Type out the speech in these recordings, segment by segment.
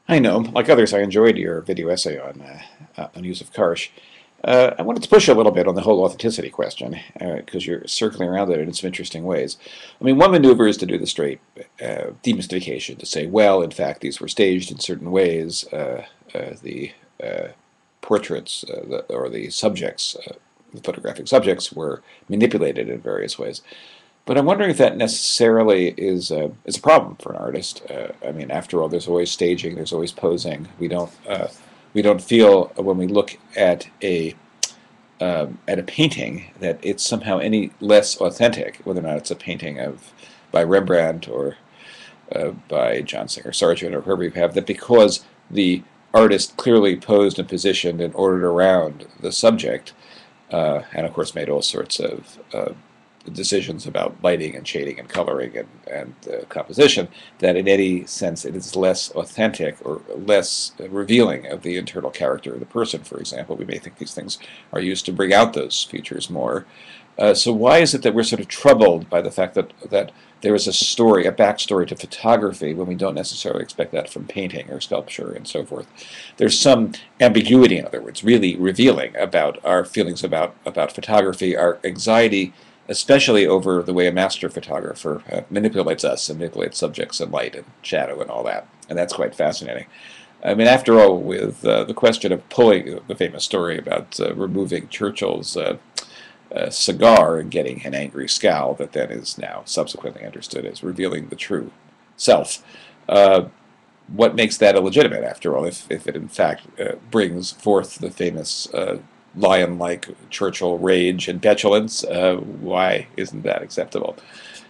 I know, like others, I enjoyed your video essay on Yusuf Karsh. I wanted to push a little bit on the whole authenticity question because you're circling around it in some interesting ways. I mean, one maneuver is to do the straight demystification, to say, well, in fact, these were staged in certain ways. The portraits or the subjects, the photographic subjects, were manipulated in various ways. But I'm wondering if that necessarily is a problem for an artist. I mean, after all, there's always staging, there's always posing. We don't feel when we look at a painting that it's somehow any less authentic, whether or not it's a painting of by Rembrandt or by John Singer Sargent or whoever you have, that because the artist clearly posed and positioned and ordered around the subject, and of course made all sorts of decisions about lighting and shading and coloring and composition, that in any sense it is less authentic or less revealing of the internal character of the person, for example. We may think these things are used to bring out those features more. So why is it that we're sort of troubled by the fact that there is a story, a backstory to photography, when we don't necessarily expect that from painting or sculpture and so forth? There's some ambiguity, in other words, really revealing about our feelings about photography, our anxiety, especially over the way a master photographer manipulates us and manipulates subjects and light and shadow and all that. And that's quite fascinating. I mean, after all, with the question of pulling the famous story about removing Churchill's cigar and getting an angry scowl that then is now subsequently understood as revealing the true self. What makes that illegitimate, after all, if it in fact brings forth the famous lion-like Churchill rage and petulance? Why isn't that acceptable?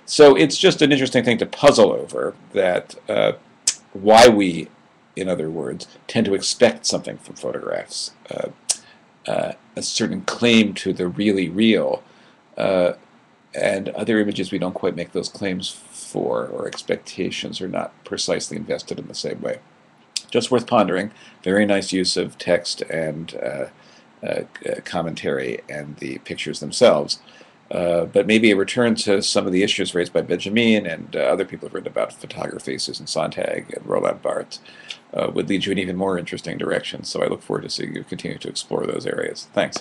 So it's just an interesting thing to puzzle over, that why we, in other words, tend to expect something from photographs, a certain claim to the really real, and other images we don't quite make those claims for, or expectations are not precisely invested in the same way. Just worth pondering. Very nice use of text and commentary and the pictures themselves. But maybe a return to some of the issues raised by Benjamin and other people who've written about photography, Susan Sontag and Roland Barthes, would lead you in even more interesting directions. So I look forward to seeing you continue to explore those areas. Thanks.